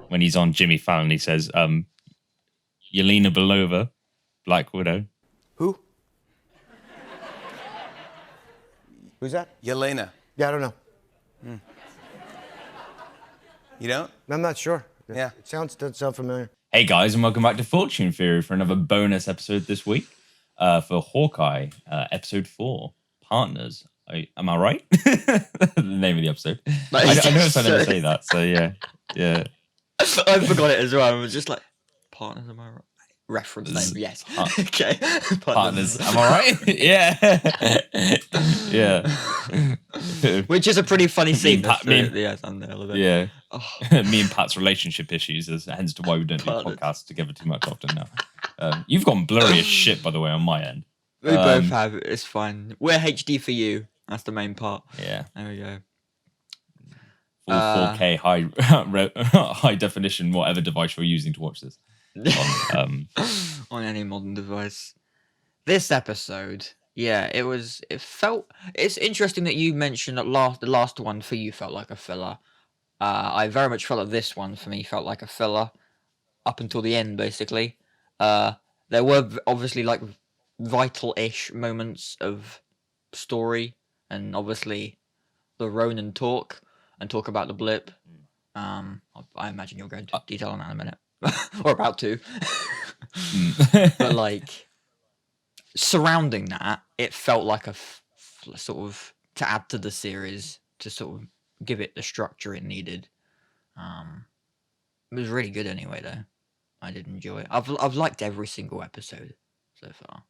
When he's on Jimmy Fallon, he says, Yelena Belova, Black Widow. Who? Who's that? Yelena. Yeah, I don't know. You don't? I'm not sure. Yeah. It doesn't sound familiar. Hey guys, and welcome back to Fortune Theory for another bonus episode this week for Hawkeye, episode 4, Partners. Am I right? The name of the episode. I noticed I never say that, so yeah. I forgot it as well. I was just like, Partners, am I right? Reference name, yes. Okay. Partners, am I right? Yeah. Which is a pretty funny scene. Yeah, thumbnail of it. Yeah. Oh. Me and Pat's relationship issues, hence to why we don't do Partners. podcasts together too much often now. You've gone blurry as shit, by the way, on my end. We both have. It's fine. We're HD for you. That's the main part. Yeah. There we go. Full 4K high definition, whatever device you're using to watch this. On any modern device. This episode, yeah, it's interesting that you mentioned that the last one for you felt like a filler. I very much felt that this one for me felt like a filler up until the end, basically. There were obviously like vital-ish moments of story, and obviously the Ronan talk about the blip. I imagine you'll go into detail on that in a minute. Or about to. But like surrounding that, it felt like a sort of to add to the series, to sort of give it the structure it needed. It was really good anyway, though. I did enjoy it. I've liked every single episode so far.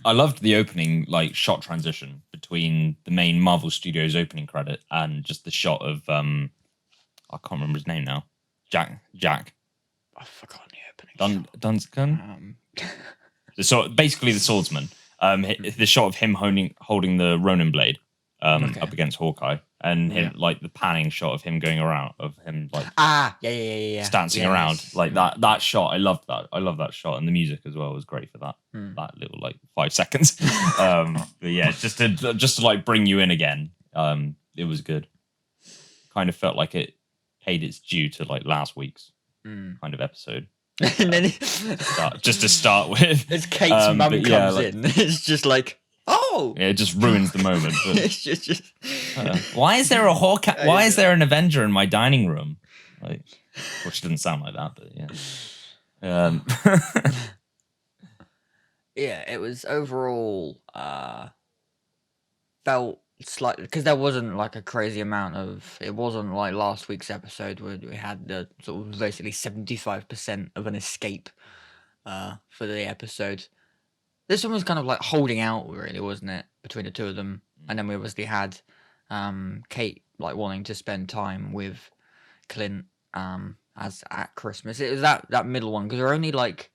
I loved the opening like shot transition between the main Marvel Studios opening credit and just the shot of I can't remember his name now. Jack. I've forgotten the opening. Dunscan. Basically the swordsman. The shot of him holding the Ronin blade up against Hawkeye, and him like the panning shot of him going around, of him like dancing around like that shot. I loved that. I love that shot, and the music as well was great for that. That little like 5 seconds. But yeah, just to like bring you in again. It was good. Kind of felt like it paid its due to like last week's kind of episode. And then just to start with, as Kate's mum comes in, it's just like, oh, yeah, it just ruins the moment. But, it's just why is there a Hawkeye? Why is there an Avenger in my dining room? Like, well, she doesn't sound like that, but yeah. Yeah, it was overall felt slightly, because there wasn't like a crazy amount of, it wasn't like last week's episode where we had the sort of basically 75% of an escape for the episode. This one was kind of like holding out, really, wasn't it, between the two of them? And then we obviously had Kate like wanting to spend time with Clint as at Christmas. It was that middle one, because we're only like,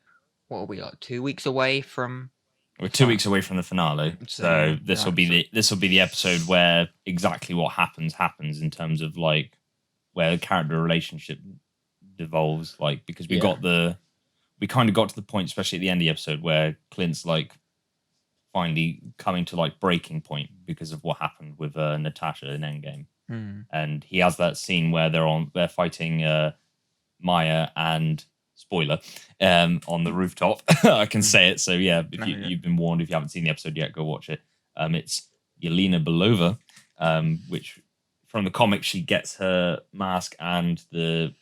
what are we, like 2 weeks away from? We're 2 weeks away from the finale, so this will be the episode where exactly what happens in terms of like where the character relationship devolves. Like, because we kind of got to the point, especially at the end of the episode, where Clint's like finally coming to like breaking point because of what happened with Natasha in Endgame, and he has that scene where they're fighting Maya and. Spoiler, on the rooftop. I can say it. So yeah, if you've been warned. If you haven't seen the episode yet, go watch it. It's Yelena Belova, which from the comic, she gets her mask and the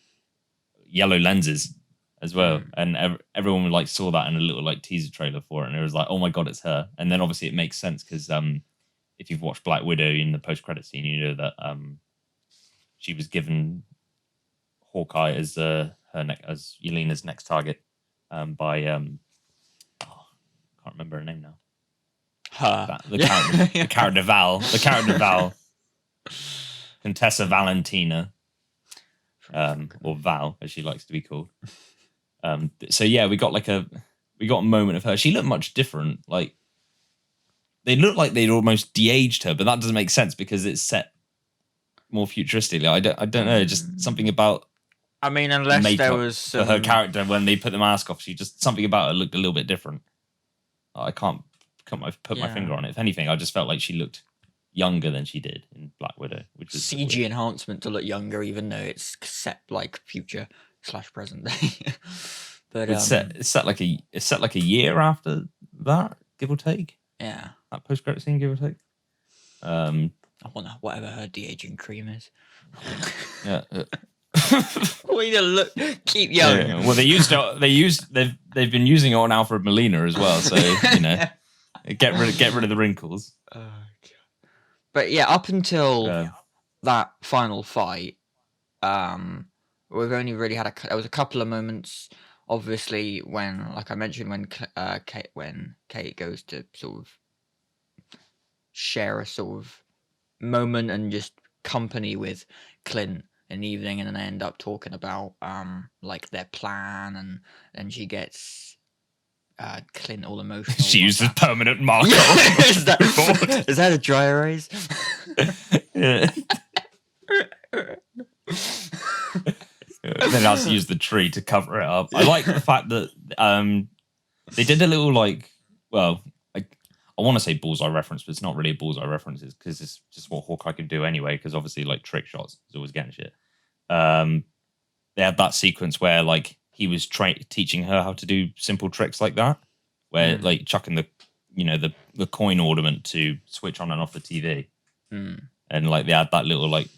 yellow lenses as well. And everyone like saw that in a little like teaser trailer for it, and it was like, oh my god, it's her. And then obviously it makes sense because if you've watched Black Widow in the post-credit scene, you know that she was given Hawkeye as as Yelena's next target by can't remember her name now. The character Val, Contessa Valentina, or Val as she likes to be called. So yeah, we got a moment of her. She looked much different. Like they looked like they'd almost de-aged her, but that doesn't make sense because it's set more futuristically. I don't know, just something about. I mean, unless there was for her character when they put the mask off, she just something about her looked a little bit different. I can't put my finger on it. If anything, I just felt like she looked younger than she did in Black Widow, which is CG enhancement to look younger, even though it's set like future / present day. But it's set like a year after that, give or take. Yeah, that post credit scene, give or take. I wonder whatever her de-aging cream is. Yeah. Way to look, keep young. Yeah. Well, they've been using it on Alfred Molina as well, so get rid of the wrinkles. But yeah, up until that final fight, we've only really had there was a couple of moments. Obviously, when, like I mentioned, when Kate goes to sort of share a sort of moment and just company with Clint in the evening, and then they end up talking about like their plan, and then she gets Clint all emotional. She uses permanent marker. is that a dry erase? Yeah. Then has to use the tree to cover it up. I like the fact that they did a little I want to say bullseye reference, but it's not really a bullseye reference because it's just what Hawkeye could do anyway. Because obviously, like, trick shots is always getting shit. They had that sequence where like he was teaching her how to do simple tricks like that, where like chucking the coin ornament to switch on and off the TV, and like they had that little like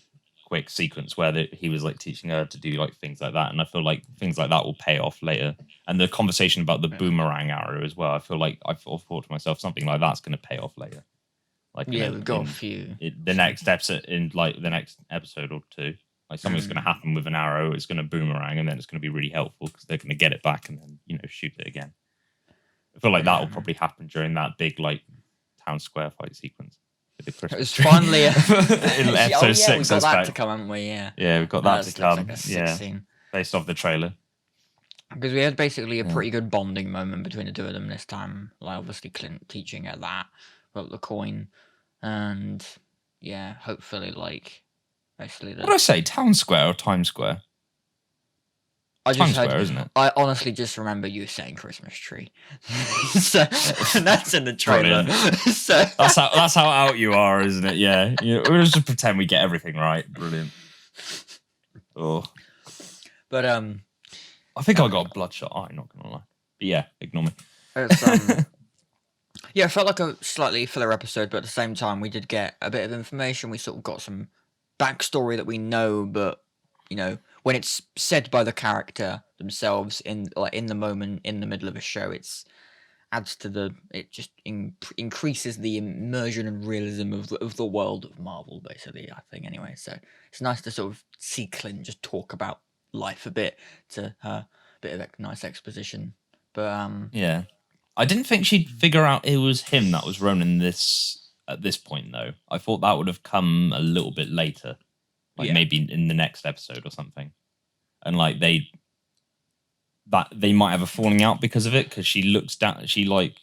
quick sequence where he was like teaching her to do like things like that, and I feel like things like that will pay off later. And the conversation about the boomerang arrow as well, I feel like I've thought to myself, something like that's going to pay off later. Like, we've got a few. The next episode, in like the next episode or two, like something's going to happen with an arrow. It's going to boomerang, and then it's going to be really helpful because they're going to get it back and then shoot it again. I feel like that will probably happen during that big like town square fight sequence. It was finally in episode 6. We've got that to come, haven't we? Yeah, we've got that to come. Like a scene. Based off the trailer. Because we had basically a pretty good bonding moment between the two of them this time. Like obviously Clint teaching her that about the coin, and hopefully like basically. What did I say? Town Square or Times Square? Times Square, isn't it? I honestly just remember you saying Christmas tree, so that's in the trailer. So that's how out you are, isn't it? Yeah, we'll just pretend we get everything right. Brilliant. Oh, but I think I got a bloodshot eye. Not gonna lie, but yeah, ignore me. It's, it felt like a slightly filler episode, but at the same time, we did get a bit of information. We sort of got some backstory that we know, but when it's said by the character themselves in the moment, in the middle of a show, it just increases the immersion and realism of the world of Marvel, basically, I think, anyway. So it's nice to sort of see Clint just talk about life a bit to her, a bit of nice exposition. But I didn't think she'd figure out it was him that was Ronan at this point, though. I thought that would have come a little bit later. Like maybe in the next episode or something, and like they might have a falling out because of it, because she looks down, she like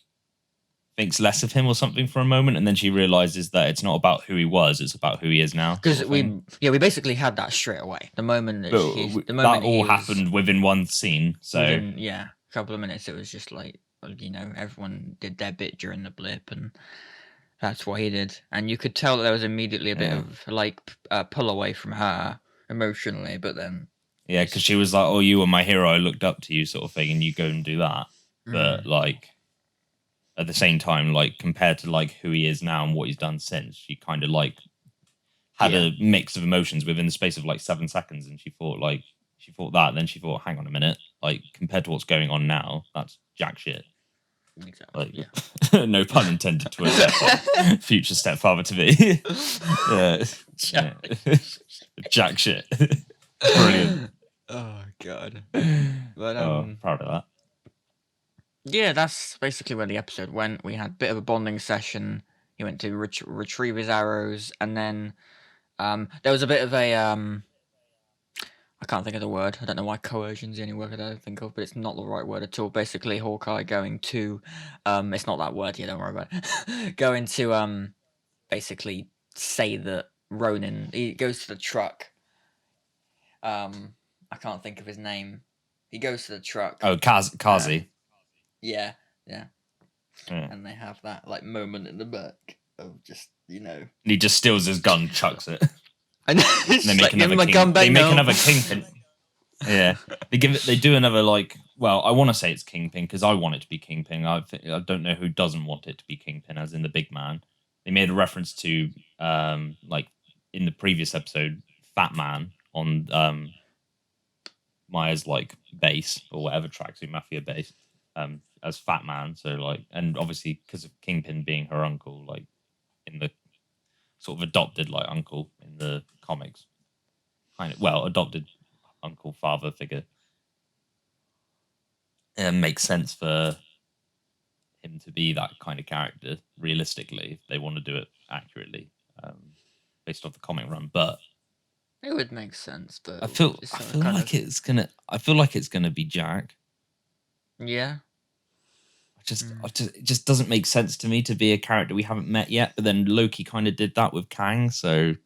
thinks less of him or something for a moment, and then she realizes that it's not about who he was, it's about who he is now. Because we basically had that straight away. The moment that all happened within one scene. So a couple of minutes, it was just like everyone did their bit during the blip, and that's what he did. And you could tell that there was immediately a bit of like pull away from her emotionally, but then because she was like, "Oh, you were my hero. I looked up to you," sort of thing, and you go and do that. But like at the same time, like compared to like who he is now and what he's done since, she kind of like had a mix of emotions within the space of like 7 seconds, and she thought that, then she thought, hang on a minute, like compared to what's going on now, that's jack shit. Exactly. Like, no pun intended to a future stepfather to be. Jack shit. Brilliant. Oh god. But proud of that. Yeah, that's basically where the episode went. We had a bit of a bonding session. He went to retrieve his arrows, and then there was a bit of a I can't think of the word. I don't know why coercion's the only word I don't think of, but it's not the right word at all. Basically, Hawkeye going to, it's not that word. Don't worry about it. Going to, basically say that Ronan. He goes to the truck. I can't think of his name. He goes to the truck. Oh, Kazi. Yeah. and they have that like moment in the back of just he just steals his gun, chucks it. And They make another They make another Kingpin. Yeah, they do another like. Well, I want to say it's Kingpin because I want it to be Kingpin. I don't know who doesn't want it to be Kingpin, as in the big man. They made a reference to like in the previous episode, Fat Man on Maya's like base or whatever tracksuit mafia base as Fat Man. So like, and obviously because of Kingpin being her uncle, like in the sort of adopted like uncle in the comics, kind of adopted uncle father figure. It makes sense for him to be that kind of character realistically if they want to do it accurately based off the comic run, but it would make sense. But I feel like it's gonna be Jack. Yeah. It just doesn't make sense to me to be a character we haven't met yet. But then Loki kind of did that with Kang, so.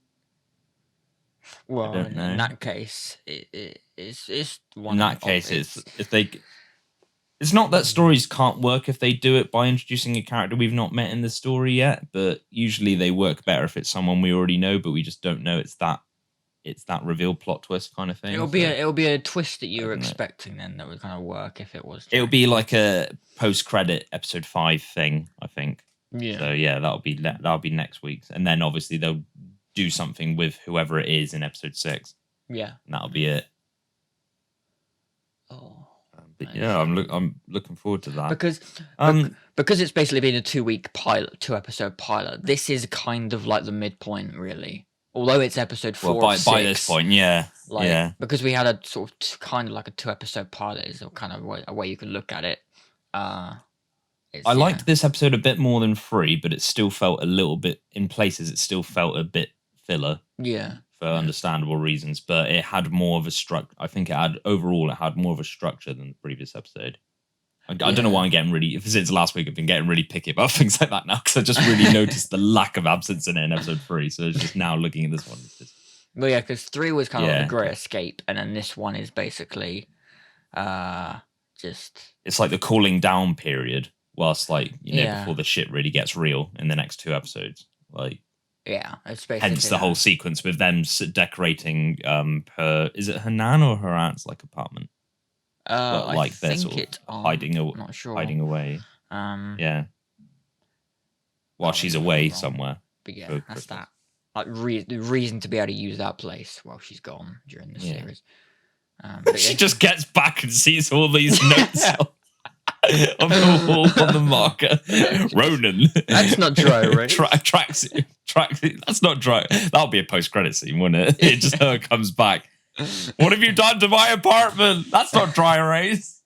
Well, in that case, it's one. In that case, it's not that stories can't work if they do it by introducing a character we've not met in the story yet, but usually they work better if it's someone we already know, but we just don't know it's that reveal plot twist kind of thing. It'll be a twist that you were expecting then that would kind of work if it was. It'll be like a post-credit episode 5 thing, I think. Yeah. So yeah, that'll be next week's, and then obviously they'll do something with whoever it is in episode 6. Yeah. And that'll be it. Oh. But yeah, I'm looking forward to that because it's basically been a 2-episode pilot. This is kind of like the midpoint, really. Although it's episode 4. Well, by this point, yeah, because we had a sort of kind of like a 2-episode pilot is kind of a way you could look at it. I liked this episode a bit more than 3, but it still felt a little bit in places. It still felt a bit filler. Yeah. For understandable reasons, but it had more of a structure. I think it had more of a structure than the previous episode. I don't know why I'm getting really. Since last week, I've been getting really picky about things like that now because I just really noticed the lack of absence in it in episode 3. So it's just now looking at this one. Well, yeah, because 3 was kind of like the Great Escape, and then this one is basically just. It's like the cooling down period, whilst before the shit really gets real in the next 2 episodes, like. Yeah, it's basically hence the whole sequence with them decorating is it her nan or her aunt's like apartment? I think it's hiding away. Yeah. While she's away somewhere. But yeah, that's that. Like the reason to be able to use that place while she's gone during the series. She just gets back and sees all these notes on the wall on the marker. Ronan. That's not dry, right? Tracks. That's not dry. That'll be a post-credit scene, wouldn't it? It just her comes back. What have you done to my apartment? That's not dry erase.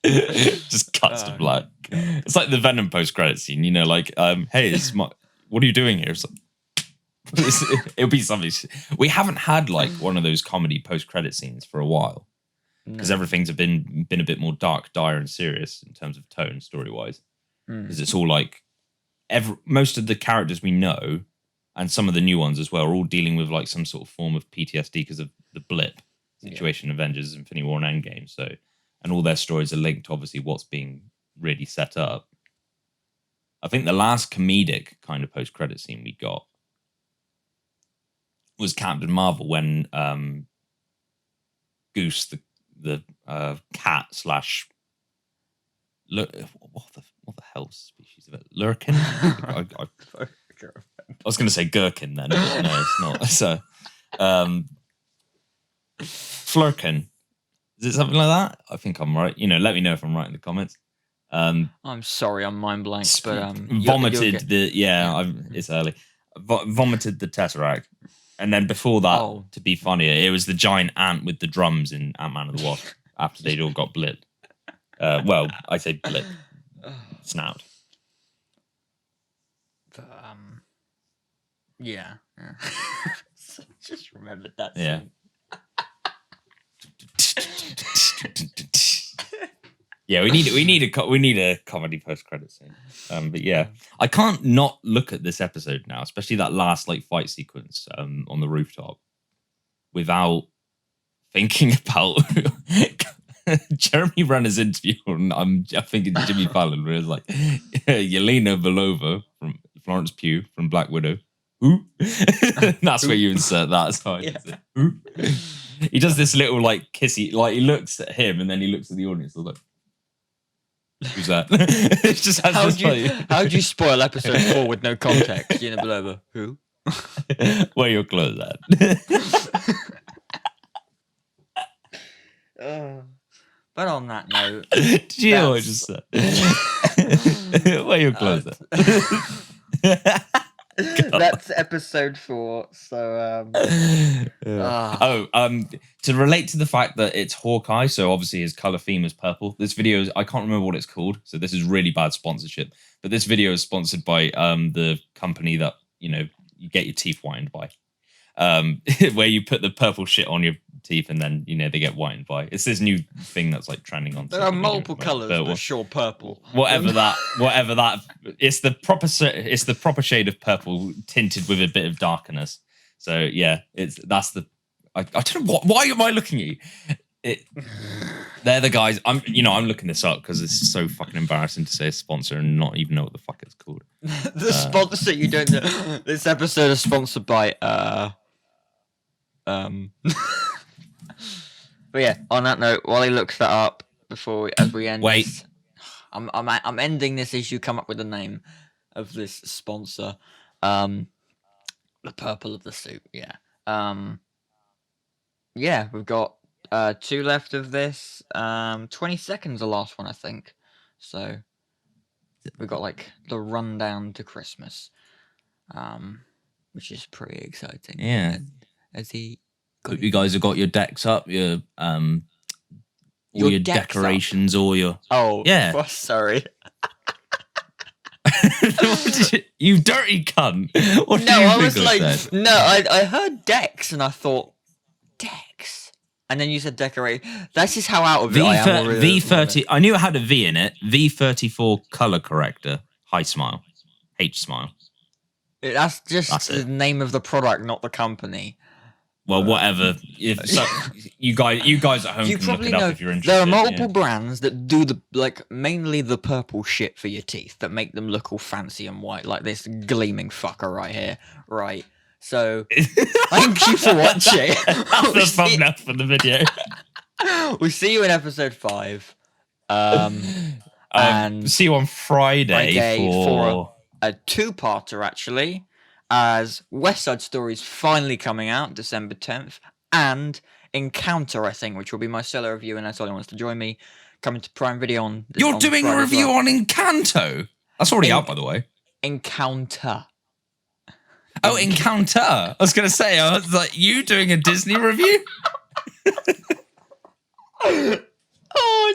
Just cuts to black. It's like the Venom post-credit scene, like, hey, what are you doing here? It'll be something. We haven't had like one of those comedy post-credit scenes for a while. Because everything's been a bit more dark, dire, and serious in terms of tone, story-wise. Because it's all like most of the characters we know, and some of the new ones as well, are all dealing with like some sort of form of PTSD because of the blip situation, Avengers, Infinity War, and Endgame. So, and all their stories are linked to obviously what's being really set up. I think the last comedic kind of post-credit scene we got was Captain Marvel when Goose the cat / what the hell species of it? Lurkin? I was going to say gherkin then, but no, it's not. So, Flurkin. Is it something like that? I think I'm right. Let me know if I'm right in the comments. I'm sorry, I'm mind blank, but vomited it's early. Vomited the Tesseract. And then before that, to be funnier, it was the giant ant with the drums in Ant-Man and the Wasp after they'd all got blipped. Well, I say blip. Snout. But, yeah. Just remembered that. Yeah. Yeah, we need a comedy post-credit scene. But yeah, I can't not look at this episode now, especially that last like fight sequence on the rooftop, without thinking about Jeremy Renner's interview on I think it's Jimmy Fallon, where it's like Yelena Belova from Florence Pugh from Black Widow. Who? That's where you insert that. So who? He does this little like kissy, like he looks at him and then he looks at the audience. Like, who's that? It's just how'd you spoil episode 4 with no context? Yelena Belova. Who? Where your clothes at? But on that note, did you hear what I just said? Where your clothes at? That's episode 4. So to relate to the fact that it's Hawkeye, so obviously his color theme is purple. This video is, I can't remember what it's called, so this is really bad sponsorship. But this video is sponsored by the company that you get your teeth whitened by, where you put the purple shit on your teeth and then they get whitened by. It's this new thing that's like trending on. There are multiple colors, but sure, purple. Whatever that. It's the proper shade of purple tinted with a bit of darkness. So yeah, that's the. I don't know why am I looking at you? They're the guys. I'm looking this up because it's so fucking embarrassing to say a sponsor and not even know what the fuck it's called. The sponsor you don't know. This episode is sponsored by But yeah, on that note, while he looks that up as we end. Wait. This, I'm ending this issue. Come up with the name of this sponsor. The purple of the suit. Yeah. Yeah, we've got 2 left of this. 20 seconds the last one, I think. So we've got like the rundown to Christmas, which is pretty exciting. Yeah. As he. Hope you guys have got your decks up, your decorations, up. all your yeah. Oh, sorry. You dirty cunt! What no, do you I think was like, said? no, I heard decks and I thought decks, and then you said decorate. This is how out of it I am. V30. I knew it had a V in it. V34 color corrector. High smile. H smile. That's the name of the product, not the company. Well, whatever. You guys at home you can probably look it know up if you're interested. There are multiple brands that do mainly the purple shit for your teeth that make them look all fancy and white, like this gleaming fucker right here. Right. So, thank you for watching. That's the thumbnail for the video. We'll see you in episode 5. And see you on Friday for a 2-parter, actually. As West Side Story is finally coming out, December 10th, and Encounter, I think, which will be my stellar review, unless anyone wants to join me, coming to Prime Video on. You're doing a review on Encanto? That's already out, by the way. Encounter. Oh, Encounter! I was going to say, I was like, you doing a Disney review? Oh,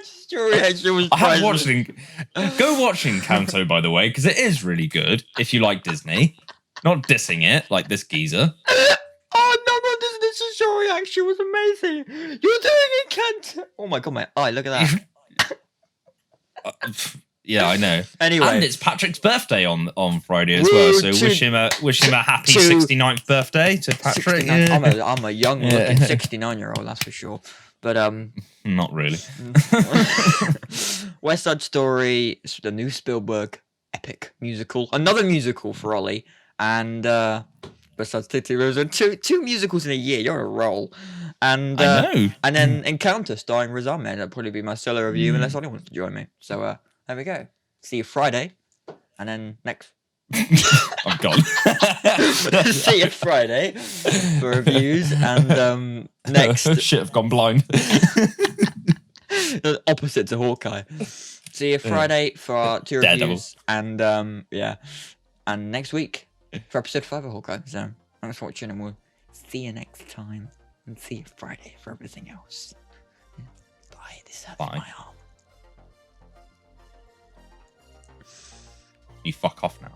it's your reaction was. I have watched Go watch Encanto, by the way, because it is really good if you like Disney. Not dissing it like this geezer. Oh no, this is your reaction was amazing. You're doing Encanto. Oh my god, my eye! Look at that. Yeah, I know. Anyway, and it's Patrick's birthday on Friday as well. So wish him a happy 69th birthday to Patrick. Yeah. I'm a young looking 69-year-old, that's for sure. But not really. West Side Story, the new Spielberg epic musical, another musical for Ollie. And besides Titty Rose, two musicals in a year. You're on a roll. And I know. And then Encounter starring Riz Ahmed. That'll probably be my stellar review unless anyone wants to join me. So there we go. See you Friday, and then next. I'm gone. See you Friday for reviews, and next. Shit, I've gone blind. The opposite to Hawkeye. See you Friday for our 2 reviews, and yeah, and next week for episode 5 of Hawkeye. So thanks for watching, and we'll see you next time, and see you Friday for everything else. Bye. This hurts my arm. You fuck off now.